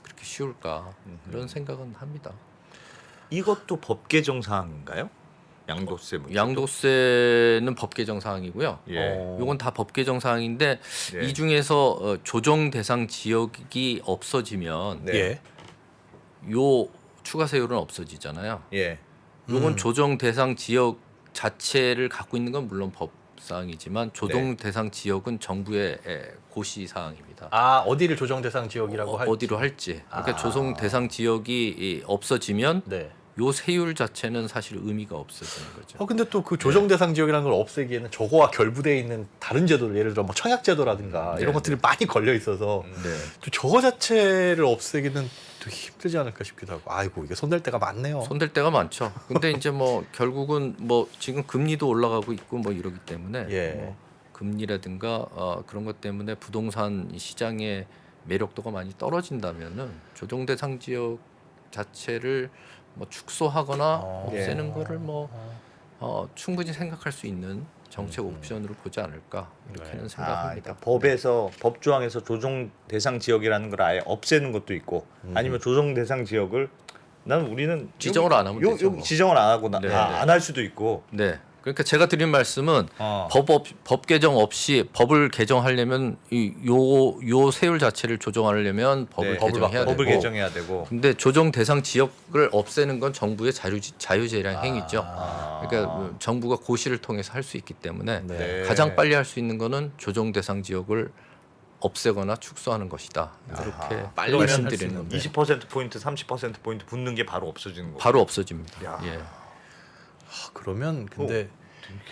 그렇게 쉬울까 그런 생각은 합니다. 이것도 법 개정 사항인가요? 양도세 문제. 양도세는 법 개정 사항이고요. 예. 요건 다 법 개정 사항인데 예. 이 중에서 조정 대상 지역이 없어지면 네. 예. 요 추가 세율은 없어지잖아요. 예. 요건 조정 대상 지역 자체를 갖고 있는 건 물론 법 사항이지만 조정 대상 지역은 정부의 고시 사항입니다. 아 어디를 조정 대상 지역이라고 할지. 어디로 할지. 그러니까 조정 대상 지역이 없어지면 네. 요 세율 자체는 사실 의미가 없어지는 거죠. 근데 또 그 조정 대상 지역이라는 걸 없애기에는 저거와 결부되어 있는 다른 제도들 예를 들어 뭐 청약 제도라든가 이런 것들이 많이 걸려 있어서 네. 또 저거 자체를 없애기는 또 힘들지 않을까 싶기도 하고. 아이고 이게 손댈 데가 많네요. 손댈 데가 많죠. 근데 이제 뭐 결국은 뭐 지금 금리도 올라가고 있고 뭐 이러기 때문에 예. 뭐 금리라든가 그런 것 때문에 부동산 시장의 매력도가 많이 떨어진다면은 조정 대상 지역 자체를 뭐 축소하거나 없애는 거를 뭐 충분히 생각할 수 있는 정책 옵션으로 보지 않을까 이렇게는 아, 생각합니다. 그러니까 법에서 법 조항에서 조정 대상 지역이라는 걸 아예 없애는 것도 있고 아니면 조정 대상 지역을 우리는 지정을 안 하면 되죠, 뭐. 지정을 안 하고 네, 안 할 수도 있고. 네. 그러니까 제가 드린 말씀은 어. 법 개정 없이 법을 개정하려면 요 세율 자체를 조정하려면 법을 네, 개정해야 법을 되고. 개정해야 되고. 근데 조정 대상 지역을 없애는 건 정부의 자유재량 행위죠. 그러니까 정부가 고시를 통해서 할 수 있기 때문에 네. 가장 빨리 할 수 있는 거는 조정 대상 지역을 없애거나 축소하는 것이다. 이렇게 빨리 말씀드리는 할 겁니다. 20% 포인트, 30% 포인트 붙는 게 바로 없어지는 거. 바로 없어집니다. 야. 예. 그러면 근데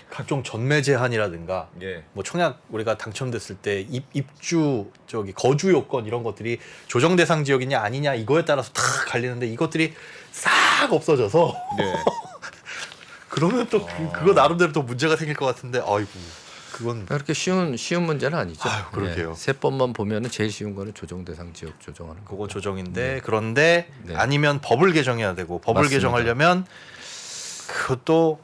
각종 전매 제한이라든가 예. 뭐 청약 우리가 당첨됐을 때 입주 저기 거주 요건 이런 것들이 조정 대상 지역이냐 아니냐 이거에 따라서 다 갈리는데 이것들이 싹 없어져서 네. 그러면 또 그거 나름대로 또 문제가 생길 것 같은데 아이고 그건 그렇게 쉬운 문제는 아니죠. 아유, 그러게요. 세 번만 보면은 제일 쉬운 거는 조정 대상 지역 조정하는 거. 그거 조정인데 그런데 네. 아니면 법을 개정해야 되고 법을 맞습니다. 개정하려면 그것도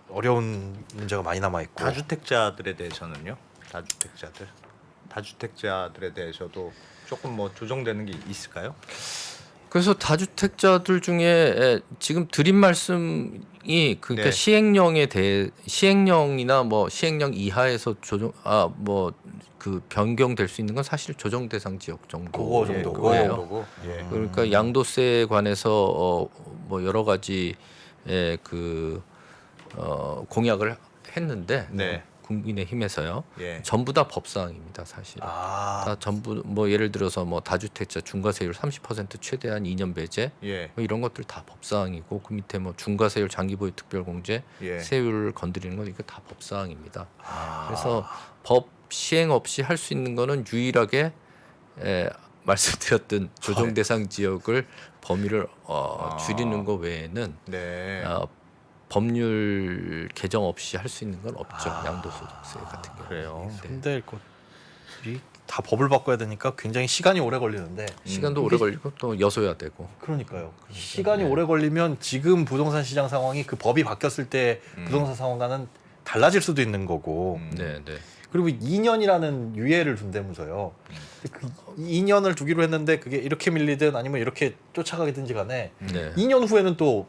어려운 문제가 많이 남아 있고 다주택자들에 대해서는요. 다주택자들에 대해서도 조금 뭐 조정되는 게 있을까요? 그래서 다주택자들 중에 지금 드린 말씀이 그러니까 네. 시행령에 대해 시행령이나 뭐 시행령 이하에서 조정 뭐 그 변경될 수 있는 건 사실 조정 대상 지역 정도 그거 정도, 거예요. 정도고. 예. 그러니까 양도세에 관해서 뭐 여러 가지 공약을 했는데 네. 국민의힘에서요. 예. 전부 다 법사항입니다, 사실. 다 전부 뭐 예를 들어서 뭐 다주택자 중과세율 30% 최대한 2년 배제 예. 뭐 이런 것들 다 법사항이고 그 밑에 뭐 중과세율 장기보유 특별공제 예. 세율을 건드리는 건 이거 다 법사항입니다. 그래서 법 시행 없이 할 수 있는 거는 유일하게 말씀드렸던 조정 대상 지역을 범위를 줄이는 것 외에는 네. 법률 개정 없이 할 수 있는 건 없죠. 양도소득세 같은 경우. 그래요. 네. 근데 것들이 다 법을 바꿔야 되니까 굉장히 시간이 오래 걸리는데 시간도 오래 걸리고 또 여소야 되고. 그러니까요. 시간이 오래 걸리면 지금 부동산 시장 상황이 그 법이 바뀌었을 때 부동산 상황과는 달라질 수도 있는 거고 네, 네. 그리고 2년이라는 유예를 둔다면서요. 근데 그 2년을 두기로 했는데 그게 이렇게 밀리든 아니면 이렇게 쫓아가든지 간에 네. 2년 후에는 또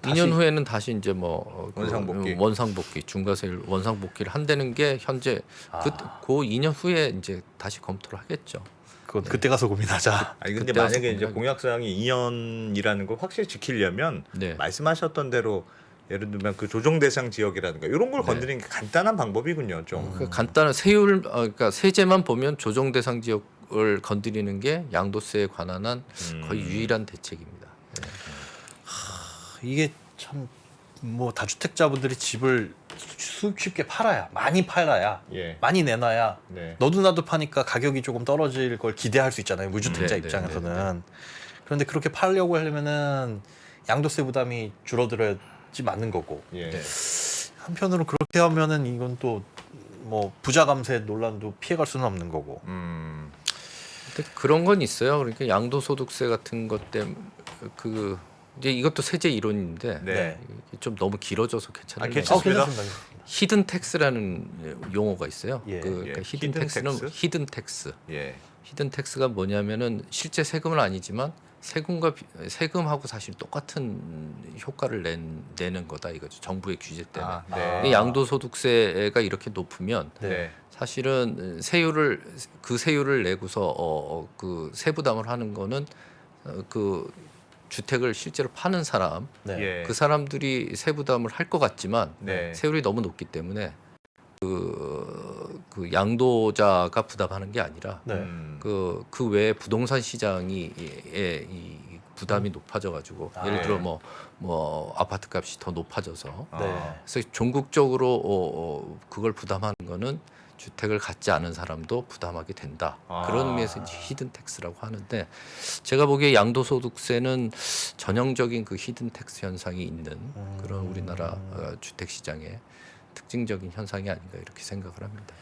다시 2년 후에는 다시 이제 뭐 원상복귀. 원상복귀 중과세율 원상복귀를 한다는 게 현재 그 2년 후에 이제 다시 검토를 하겠죠. 그건 그때 가서 고민하자. 아니 근데 그때 와서 만약에 이제 고민하기. 공약 사항이 2년이라는 걸 확실히 지키려면 네. 말씀하셨던 대로 예를 들면 그 조정 대상 지역이라든가 이런 걸 네. 건드리는 게 간단한 방법이군요, 좀. 그 간단한 세율 그러니까 세제만 보면 조정 대상 지역을 건드리는 게 양도세에 관한 한 거의 유일한 대책입니다. 네. 이게 참 뭐 다주택자분들이 집을 쉽게 팔아야 많이 팔아야 예. 많이 내놔야 네. 너도 나도 파니까 가격이 조금 떨어질 걸 기대할 수 있잖아요. 무주택자 네, 입장에서는. 그런데 그렇게 팔려고 하려면은 양도세 부담이 줄어들어야지 맞는 거고. 예. 네. 한편으로 그렇게 하면은 이건 또 뭐 부자 감세 논란도 피해갈 수는 없는 거고. 근데 그런 건 있어요. 그러니까 양도소득세 같은 것 때문에 그 이제 이것도 세제 이론인데 네. 이게 좀 너무 길어져서 괜찮아요. 괜찮습니다. 괜찮습니다. 히든 텍스라는 용어가 있어요. 예. 그러니까 예. 히든 히든 텍스는 텍스? 히든 텍스. 예. 히든 텍스가 뭐냐면은 실제 세금은 아니지만 세금하고 사실 똑같은 효과를 내는 거다 이거죠. 정부의 규제 때문에. 아, 근데 양도소득세가 이렇게 높으면 네. 사실은 그 세율을 내고서 그 세부담을 하는 거는 그 주택을 실제로 파는 사람 네. 예. 그 사람들이 세부담을 할 것 같지만 네. 세율이 너무 높기 때문에 그 양도자가 부담하는 게 아니라 네. 그 외에 부동산 시장이 이 부담이 높아져가지고 예를 들어 뭐 아파트 값이 더 높아져서 네. 그래서 전국적으로 그걸 부담하는 거는 주택을 갖지 않은 사람도 부담하게 된다. 그런 의미에서 이제 히든 텍스라고 하는데 제가 보기에 양도소득세는 전형적인 그 히든 텍스 현상이 있는 그런 우리나라 주택 시장의 특징적인 현상이 아닌가 이렇게 생각을 합니다.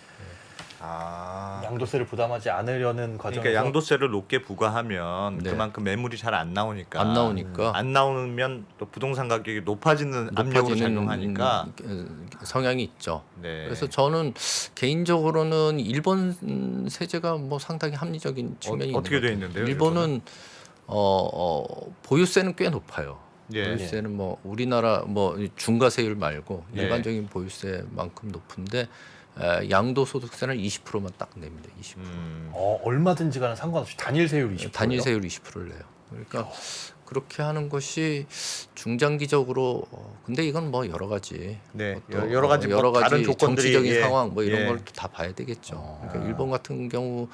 양도세를 부담하지 않으려는 과정에서 그러니까 양도세를 높게 부과하면 네. 그만큼 매물이 잘 안 나오니까 안 나오면 또 부동산 가격이 높아지는 압력으로 작용하니까 성향이 있죠. 네. 그래서 저는 개인적으로는 일본 세제가 뭐 상당히 합리적인 측면이 어떻게 돼 있는 것 같아요. 있는데요? 일본은 보유세는 꽤 높아요. 예. 보유세는 뭐 우리나라 뭐 중과세율 말고 네. 일반적인 보유세만큼 높은데 양도소득세는 20%만 딱 냅니다. 20%. 얼마든지 간에 상관없이 단일 세율 20%. 단일 세율 20%를 내요. 그러니까 그렇게 하는 것이 중장기적으로 근데 이건 뭐 여러 가지 네. 또 여러 가지 뭐 다른 조건들이 정치적인 예. 상황 뭐 이런 예. 걸 다 봐야 되겠죠. 그러니까 일본 같은 경우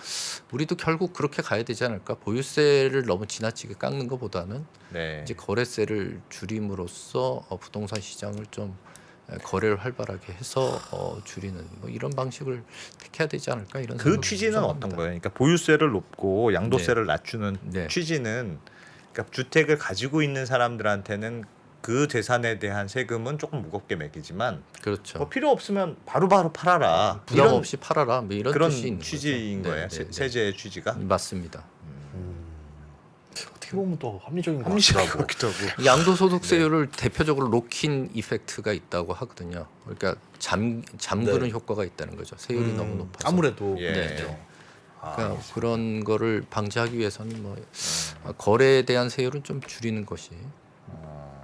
우리도 결국 그렇게 가야 되지 않을까? 보유세를 너무 지나치게 깎는 것보다는 네. 이제 거래세를 줄임으로써 부동산 시장을 좀 거래를 활발하게 해서 줄이는 뭐 이런 방식을 택해야 되지 않을까 이런 그 생각을 취지는 좀 어떤 합니다. 거예요? 그러니까 보유세를 높고 양도세를 낮추는 네. 취지는 그러니까 주택을 가지고 있는 사람들한테는 그 재산에 대한 세금은 조금 무겁게 매기지만 그렇죠. 뭐 필요 없으면 바로바로 팔아라. 부담 이런 없이 팔아라 뭐 이런 그런 뜻이 있는 취지인 거죠. 거예요. 네, 네, 네. 세제의 취지가. 맞습니다. 어떻게 보면 또 합리적인 것 합리적인 같기도 것 하고. 같기도 하고. 양도소득세율을 대표적으로 록인 이펙트가 있다고 하거든요. 그러니까 잠그는 네. 효과가 있다는 거죠. 세율이 너무 높아서. 아무래도 예. 네, 네. 그러니까 그런 거를 방지하기 위해서는 뭐 거래에 대한 세율은 좀 줄이는 것이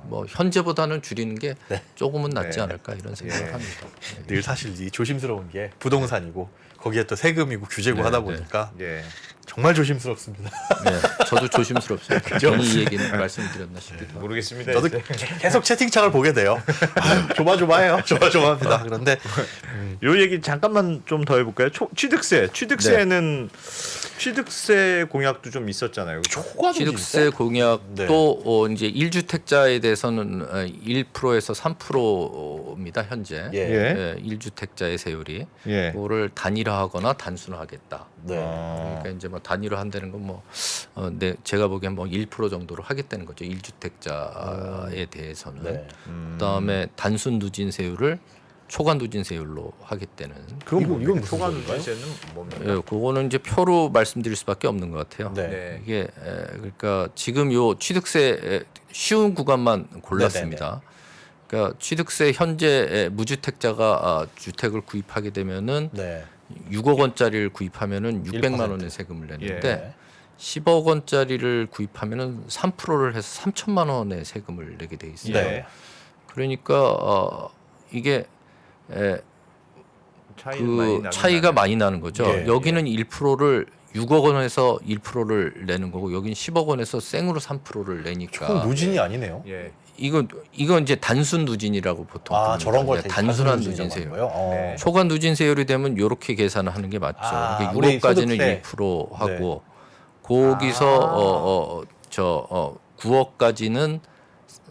뭐 현재보다는 줄이는 게 조금은 낫지 네. 않을까 이런 생각을 예. 합니다. 늘 사실 이 조심스러운 게 부동산이고 거기에 또 세금이고 규제고 네, 하다 네. 보니까 예. 정말 조심스럽습니다. 네, 저도 조심스럽습니다. 괜히 이 얘기는 말씀드렸나 싶기도 하고. 모르겠습니다. 저도 이제. 계속 채팅창을 보게 돼요. 아유, 조마조마해요. 조마조마합니다. 그런데 요 얘기 잠깐만 좀 더 해볼까요? 취득세는 취득세 공약도 좀 있었잖아요. 그렇죠? 취득세 공약도 이제 1주택자에 대해서는 1%에서 3%입니다 현재. 예. 1주택자의 세율이 예. 그거를 단일화하거나 단순화하겠다. 네. 그러니까 이제 뭐 단일화한다는 건 뭐 제가 보기엔 뭐 1% 정도로 하겠다는 거죠. 1주택자에 대해서는. 네. 그다음에 단순 누진세율을 초과 누진세율로 하겠다는. 이건 무슨 초과 소리인가요? 누진세는 뭡니까? 예, 그거는 이제 표로 말씀드릴 수밖에 없는 것 같아요. 네. 네. 이게 그러니까 지금 요 취득세 쉬운 구간만 골랐습니다. 그러니까 취득세 현재 무주택자가 주택을 구입하게 되면은 네. 6억 원짜리를 구입하면은 600만 1%. 원의 세금을 예. 내는데 10억 원짜리를 구입하면은 3%를 해서 3천만 원의 세금을 내게 돼 있어요. 네. 그러니까 이게 차이가 많이 나는 거죠. 예, 여기는 1%를 6억 원에서 1%를 내는 거고 여긴 10억 원에서 생으로 3%를 내니까 조금 누진이 아니네요. 예. 이건 이제 단순 누진이라고 보통 아, 부릅니다. 저런 걸 네, 단순한 누진세율. 네. 초과 누진세율이 되면 이렇게 계산을 하는 게 맞죠. 아, 그러니까 우리 6억까지는 소득세. 1% 하고 거기서 9억까지는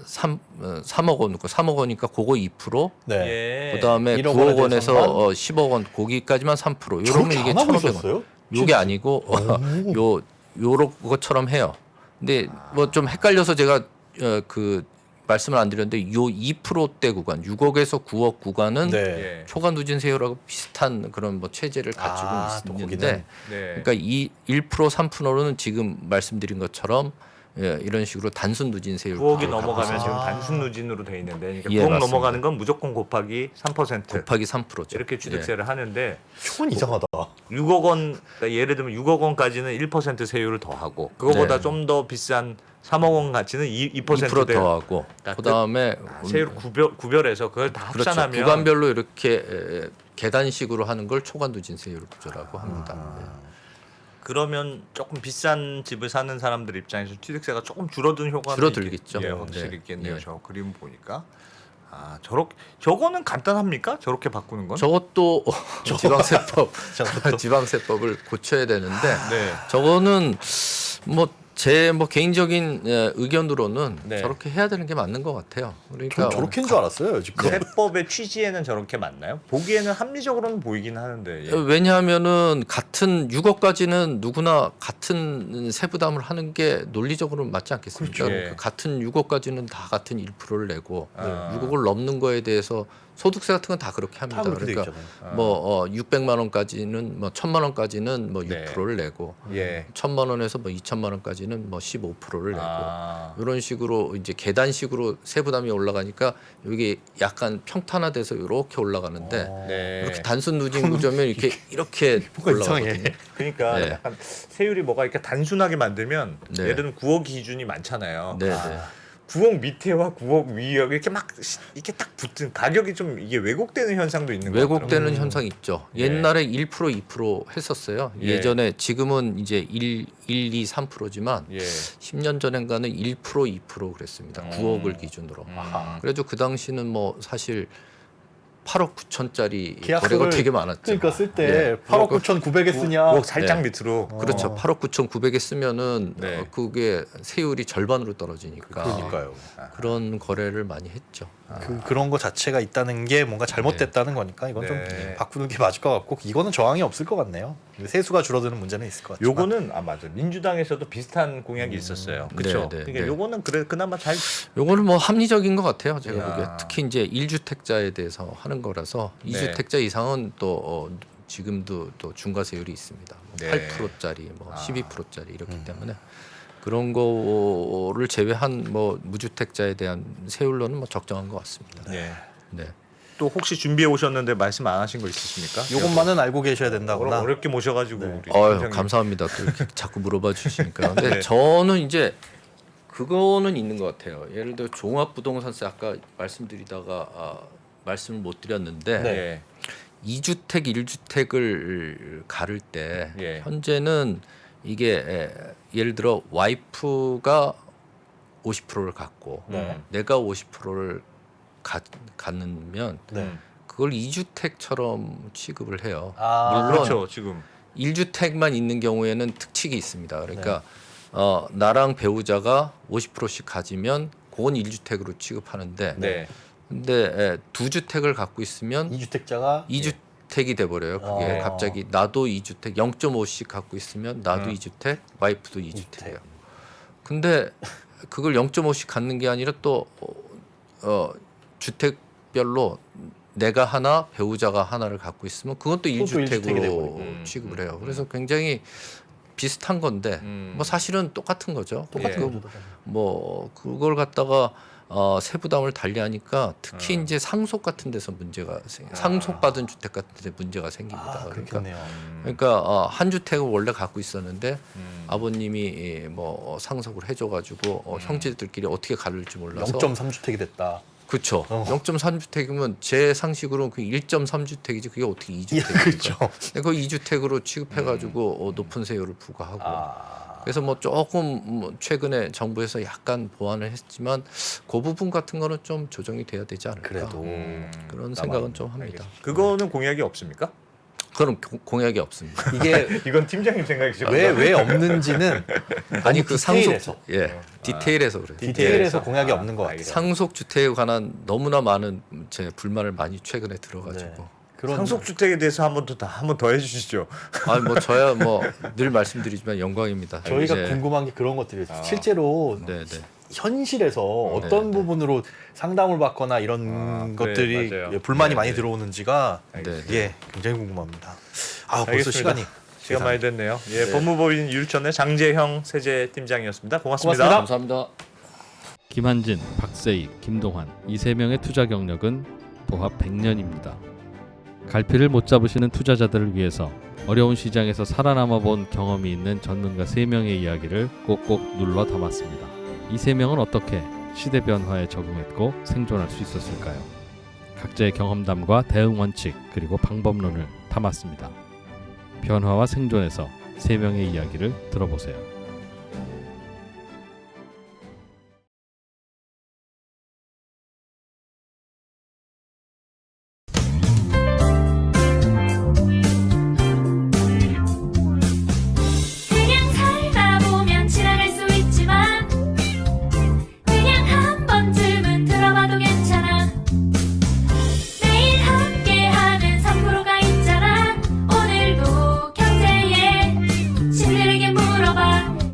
3억 원이고 3억 원이니까 그거 2%. 네. 예. 그다음에 1억 9억 원에 원에서 대해서만? 10억 원 거기까지만 3%. 이러면 저렇게 이게 안 하고 1,500원. 있었어요? 요게 아니고 요런 것처럼 해요. 근데 뭐 좀 헷갈려서 제가 그 말씀을 안 드렸는데 요 2%대 구간 6억에서 9억 구간은 네. 예. 초과 누진세율하고 비슷한 그런 뭐 체제를 가지고 또 있는데 거기는? 네. 그러니까 이 1% 3%는 지금 말씀드린 것처럼 예, 이런 식으로 단순 누진 세율 9억이 구조를 갖고 넘어가면 있어요. 지금 단순 누진으로 돼 있는데 그러니까 예, 9억 맞습니다. 넘어가는 건 무조건 곱하기 3% 곱하기 3%죠. 이렇게 취득세를 하는데 조금 이상하다. 6억 원 그러니까 예를 들면 6억 원까지는 1% 세율을 더하고 그거보다 네. 좀 더 비싼 3억 원 가치는 2% 2% 대 더하고 그다음에 세율 구별해서 그걸 다 그렇죠. 합산하면 구간별로 이렇게 계단식으로 하는 걸 초간 누진 세율 구조라고 합니다. 그러면 조금 비싼 집을 사는 사람들 입장에서 취득세가 조금 줄어든 효과는 줄어들겠죠. 예, 확실히 네. 있겠네요. 예. 저 그림 보니까 저거는 간단합니까? 저렇게 바꾸는 건? 저것도 지방세법을 고쳐야 되는데 네. 저거는 제 개인적인 의견으로는 네. 저렇게 해야 되는 게 맞는 것 같아요. 그러니까 전 저렇게인 줄 알았어요 지금. 세법의 취지에는 저렇게 맞나요? 보기에는 합리적으로는 보이긴 하는데. 예. 왜냐하면은 같은 6억까지는 누구나 같은 세부담을 하는 게 논리적으로는 맞지 않겠습니까? 그렇죠. 그러니까 같은 6억까지는 다 같은 1%를 내고 아. 6억을 넘는 거에 대해서 소득세 같은 건 다 그렇게 합니다. 다 그렇게 돼 그러니까 있잖아요. 600만 원까지는 1,000만 원까지는 네. 6%를 내고 예. 1,000만 원에서 2,000만 원까지는 15%를 내고 아. 이런 식으로 이제 계단식으로 세부담이 올라가니까 여기 약간 평탄화돼서 이렇게 올라가는데 네. 이렇게 단순 누진 구조면 이렇게 올라가거든요. 그러니까 네. 약간 세율이 뭐가 이렇게 단순하게 만들면 네. 예를 들면 9억 기준이 많잖아요. 네, 네. 9억 밑에와 9억 위에 이렇게 막 이렇게 딱 붙은 가격이 좀 이게 왜곡되는 현상도 있는 거 왜곡되는 현상이 있죠. 예. 옛날에 1% 2% 했었어요. 예. 예전에 지금은 이제 1, 2, 3%지만 예. 10년 전엔가는 1% 2% 그랬습니다. 9억을 기준으로. 그래도 그 당시는 사실 8억 9천짜리 거래가 되게 많았죠. 그러니까 쓸 때 예. 8억 9,900에 쓰냐. 9억 살짝 네. 밑으로. 그렇죠. 8억 9,900에 쓰면은 네. 그게 세율이 절반으로 떨어지니까 그러니까요. 그런 거래를 많이 했죠. 그런 거 자체가 있다는 게 뭔가 잘못됐다는 거니까 이건 네. 좀 바꾸는 게 맞을 것 같고 이거는 저항이 없을 것 같네요. 세수가 줄어드는 문제는 있을 것 같지만. 요거는 맞아. 민주당에서도 비슷한 공약이 있었어요. 그렇죠. 네, 네, 그러니까 네. 요거는 그나마 잘 요거는 합리적인 것 같아요. 제가 야. 보기에 특히 이제 1주택자에 대해서 하는 거라서 네. 2주택자 이상은 또 지금도 또 중과세율이 있습니다. 네. 8%짜리, 12%짜리 이렇기 때문에 그런 거를 제외한 무주택자에 대한 세율로는 적정한 것 같습니다. 네. 네. 또 혹시 준비해 오셨는데 말씀 안 하신 거 있으십니까? 요것만은 알고 계셔야 된다거나. 어렵게 모셔가지고 네. 우리 어휴, 팀장님. 감사합니다. 또 이렇게 자꾸 물어봐 주시니까. 근데 네. 저는 이제 그거는 있는 것 같아요. 예를 들어 종합부동산세 아까 말씀드리다가 말씀을 못 드렸는데 네. 2주택, 1주택을 가를 때 예. 현재는 이게 예를 들어 와이프가 50%를 갖고 네. 내가 50%를 갖는 네. 그걸 2주택처럼 취급을 해요. 아, 물론 그렇죠. 지금 1주택만 있는 경우에는 특칙이 있습니다. 그러니까 나랑 배우자가 50%씩 가지면 그건 1주택으로 취급하는데 네. 근데 2주택을 갖고 있으면 2주택자가 2주택이 돼 버려요. 그게 아. 갑자기 나도 2주택 0.5씩 갖고 있으면 나도 2주택, 와이프도 2주택이에요. 근데 그걸 0.5씩 갖는 게 아니라 또 주택별로 내가 하나, 배우자가 하나를 갖고 있으면 그것도 그것도 1주택이 1주택으로 돼버리고. 취급을 해요. 그래서 굉장히 비슷한 건데 사실은 똑같은 거죠. 똑같은 거죠. 그걸 갖다가 세부담을 달리하니까 특히 이제 상속 같은 데서 문제가 상속받은 주택 같은 데 문제가 생깁니다. 그렇겠네요. 그러니까 한 주택을 원래 갖고 있었는데 아버님이 상속을 해줘가지고 형제들끼리 어떻게 가를지 몰라서 0.3주택이 됐다. 그렇죠. 0.3주택이면 제 상식으로는 그 1.3주택이지 그게 어떻게 2주택입니까? 그렇죠. 그 2주택으로 취급해가지고 높은 세율을 부과하고 그래서 조금 최근에 정부에서 약간 보완을 했지만 그 부분 같은 거는 좀 조정이 돼야 되지 않을까 그래도 그런 생각은 좀 합니다. 그거는 공약이 없습니까? 그런 공약이 없습니다. 이게 이건 팀장님 생각이죠. 왜 없는지는 아니 너무 그 상속 디테일해서. 디테일에서 그래요. 디테일에서 공약이 없는 것 같아요. 상속 주택에 관한 너무나 많은 제 불만을 많이 최근에 들어가지고 네. 그런 상속 주택에 대해서 한번 더 해주시죠. 저야 늘 말씀드리지만 영광입니다. 저희가 이제- 궁금한 게 그런 것들이에요. 실제로 네. 현실에서 어떤 부분으로 상담을 받거나 이런 그래, 것들이 맞아요. 불만이 네, 많이 네. 들어오는지가 네. 예, 굉장히 궁금합니다. 벌써 알겠습니다. 시간이 시간 많이 됐네요. 예, 네. 법무법인 율천의 장재형 세제팀장이었습니다. 고맙습니다. 고맙습니다. 감사합니다. 김한진, 박세익, 김동환 이 세 명의 투자 경력은 도합 100년입니다. 갈피를 못 잡으시는 투자자들을 위해서 어려운 시장에서 살아남아 본 경험이 있는 전문가 3명의 이야기를 꼭꼭 눌러 담았습니다. 이 3명은 어떻게 시대 변화에 적응했고 생존할 수 있었을까요? 각자의 경험담과 대응 원칙 그리고 방법론을 담았습니다. 변화와 생존에서 3명의 이야기를 들어보세요.